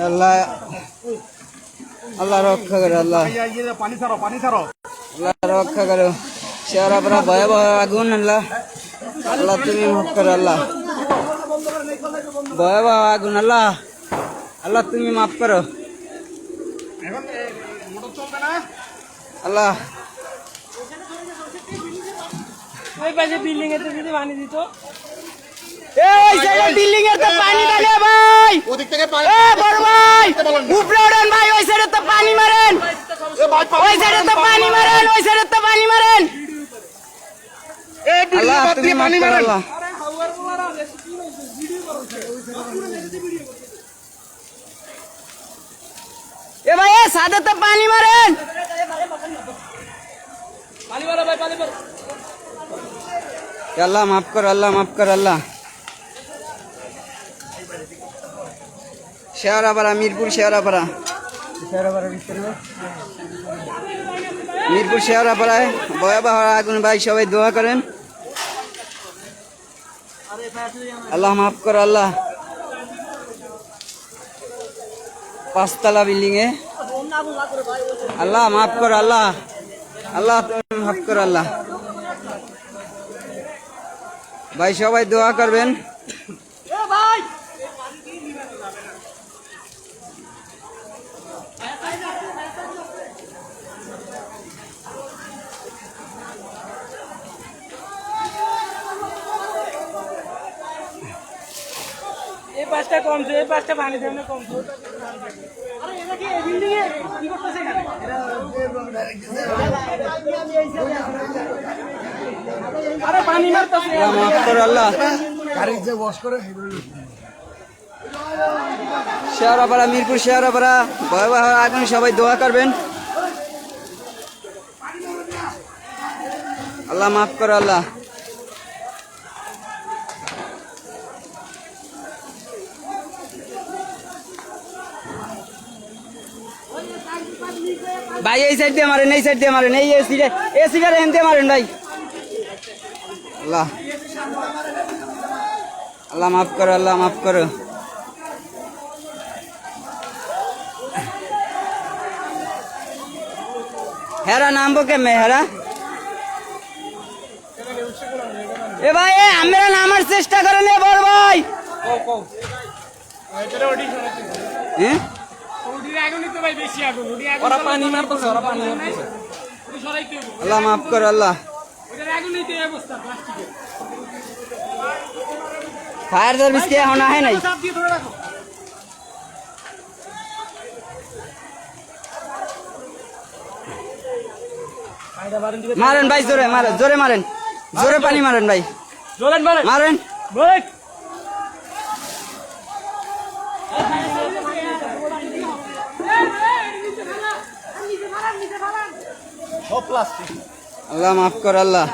আল্লাহ আল্লাহ রক্ষা করো, আল্লাহ আল্লাহ রক্ষা করো। শেয়ারা পরা ভয়াবহ আগুন, আল্লাহ আল্লাহ তুমি মাফ করো, আল্লাহ ভয়াবহ আগুন, আল্লাহ আল্লাহ তুমি মাফ করো, আল্লাহ বিল্ডিং এর যদি পানি দিত, বিল্ডিং এর তো পানি ডালে ভাই, ওদিক থেকে পানি বড় ভাই উপরে ওঠেন ভাই, ওই সাইডে তো পানি মারেন, ওই সাইডে তো পানি মারেন, ওই সাইডে তো পানি মারেন, আল্লাহ তুমি মাফ করো, আল্লাহ এ ভাই সাদে তো পানি মারেন, আল্লাহ মাফ করো, আল্লাহ মাফ করো, আল্লাহ শেয়ারাপাড়া মিরপুর শেয়ারাপাড়া মিরপুর শেয়ারাপাড়ায় ভয়াবহ আগুন ভাই, সবাই দোয়া করেন, আল্লাহ মাফ করো, আল্লাহ 5 তলা বিল্ডিং এ আল্লাহ মাফ করো, আল্লাহ আল্লাহ তুমি মাফ করো, আল্লাহ ভাই সবাই দোয়া করবেন, এই পাঁচটা কমছে, এই পাঁচটা পানি সামনে কমছে। আরে এটা কি বিল্ডিং এ কি করতেছে এখানে? আরে পানি মারতেছে, আল্লাহ মাফ করো, আল্লাহ গাড়ি যে ওয়াশ করে শেয়ারাপাড়া মিরপুর শেয়ারাপাড়া ভয়াবহ আগুন, সবাই দোয়া করবেন, আল্লাহ মাফ করো, আল্লাহ ভাই এই সাইড দিয়ে মারেন, এই সাইড দিয়ে মারেন, এই এসিটার এন দিয়ে মারেন ভাই, আল্লাহ আল্লাহ মাফ করো, আল্লাহ মাফ করো, হেরা নামবো কেমনে হেরা, এ ভাই আমরা নামার চেষ্টা করেন, এ বড় ভাই হ্যাঁ আল্লাহ মাফ করো, আল্লাহ ফায়ার সার্ভিস কে এখন আহে নাই, মারেন ভাই জোরে মারেন, জোরে মারেন, জোরে পানি মারেন ভাই, মারেন আল্লাহ মাফ কর, আল্লাহ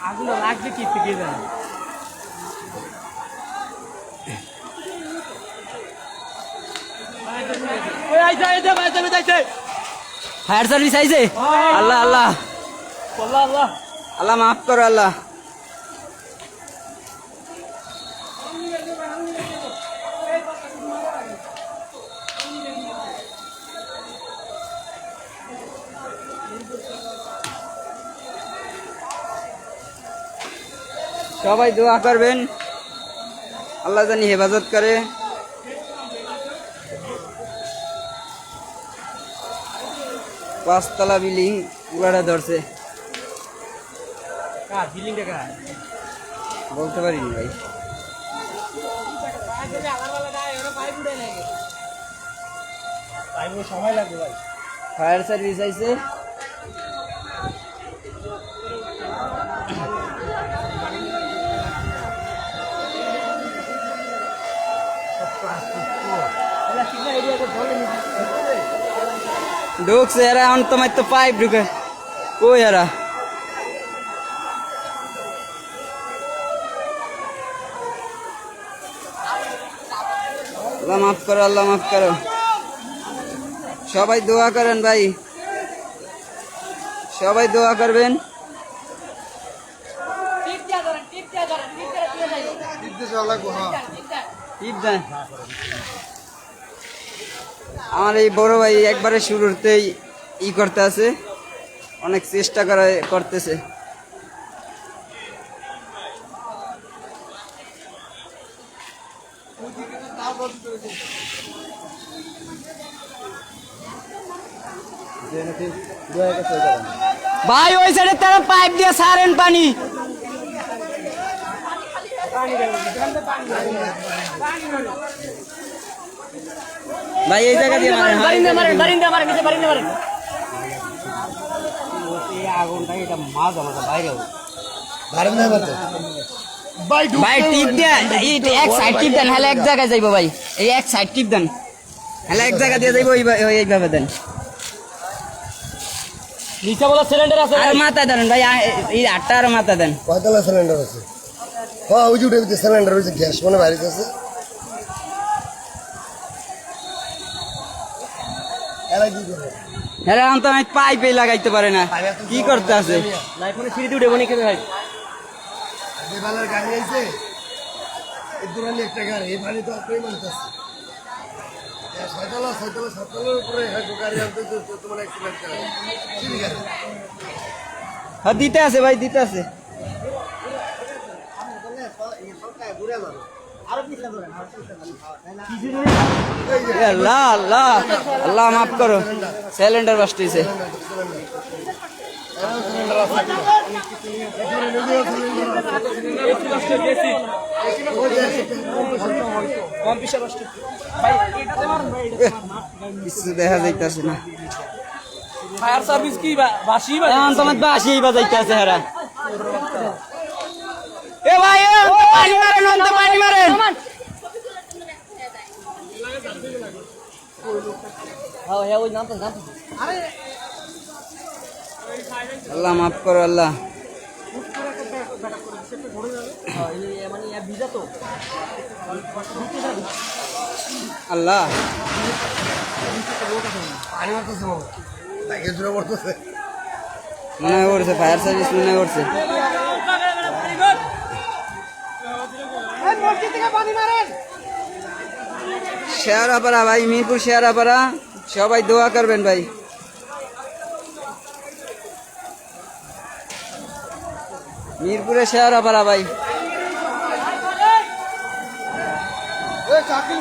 আগুন লাগবে কি থেকে যায়। ফায়ার সার্ভিস আইছে, আল্লাহ আল্লাহ আল্লাহ আল্লাহ মাফ করো, আল্লাহ সবাই দোয়া করবেন, আল্লাহ জানি হেফাজত করে, 5 তলা বিল্ডিং পুরাটা ধরছে, বলতে পারিনি ভাই, সময় লাগবে ভাই। ফায়ার সার্ভিস আইছে, ঢুকছে এরা, এখন তোমার তো পাইপ ঢুকে কই এরা, আল্লাহ মাফ করো, আল্লাহ মাফ করো, সবাই দোয়া করেন ভাই, সবাই দোয়া করবেন, টিপ দেন। আমার এই বড় ভাই একবারে শুরুতেই করতে আছে, অনেক চেষ্টা করতেছে। ভাই ওই সাইডে তারা পাইপ দিয়ে সারেন পানি। ভাই এই জায়গা দিয়ে মারেন, বারিন্দা মারেন, বারিন্দা মারেন, নিচে বারিন্দা মারেন। ভাই টিপ দেন, এক সাইড টিপ দেন, হলে এক জায়গায় যাইবো ভাই। এই এক সাইড টিপ দেন, হলে এক জায়গা দিয়ে যাইবো, এইভাবে দেন। নিচে বলা সিলিন্ডার আছে। আর মাথা দেন ভাই, এই 8টা আর মাথা দেন। কয়তলা সিলিন্ডার আছে? হ্যাঁ ওই যে উঠে সিলিন্ডার হয়েছে, গ্যাস মানে বাড়িতে আছে। এরা কি করে? হ্যাঁ আমি তো পাইপে লাগাইতে পারে না, কি করতে আছে? লাইফে সিঁড়ি উঠে বনি খেতে ভাই। যে বেলার গাড়ি আইছে, এর দূরানি একটা গাড়ি, এই পানি তো আপনি মানতেছে। ছয়তলা সাততলার উপরে গাড়ি আনতে তোমার অ্যাক্সিডেন্ট করে। ঠিক আছে। হ্যাঁ দিতে আছে ভাই, দিতে আছে। আল্লাহ আল্লাহ আল্লাহ মাফ করো, সিলিন্ডার বাস্ট হইছে। কিছু দেখা যাইতেছে না। ফায়ার সার্ভিস কি বাসি বা এখন তোমার বাসি বাজাইতে আছে হেরা। এ ভাই পানি মারেন, পানি মারেন। ওই নাম তো আল্লাহ মাফ করো আল্লাহ। মানে ভিজা তো আল্লাহ পানি মারতেছে বাবা, ব্যাগে জুড়ে পড়তেছে। মনে হয় করছে, ফায়ার সার্ভিস মনে হয় করছে। শেয়ারাপাড়া ভাই, মিরপুর শেয়ারাপাড়া, সবাই দোয়া করবেন ভাই। মিরপুরে শেয়ারাপাড়া ভাই। চাকরি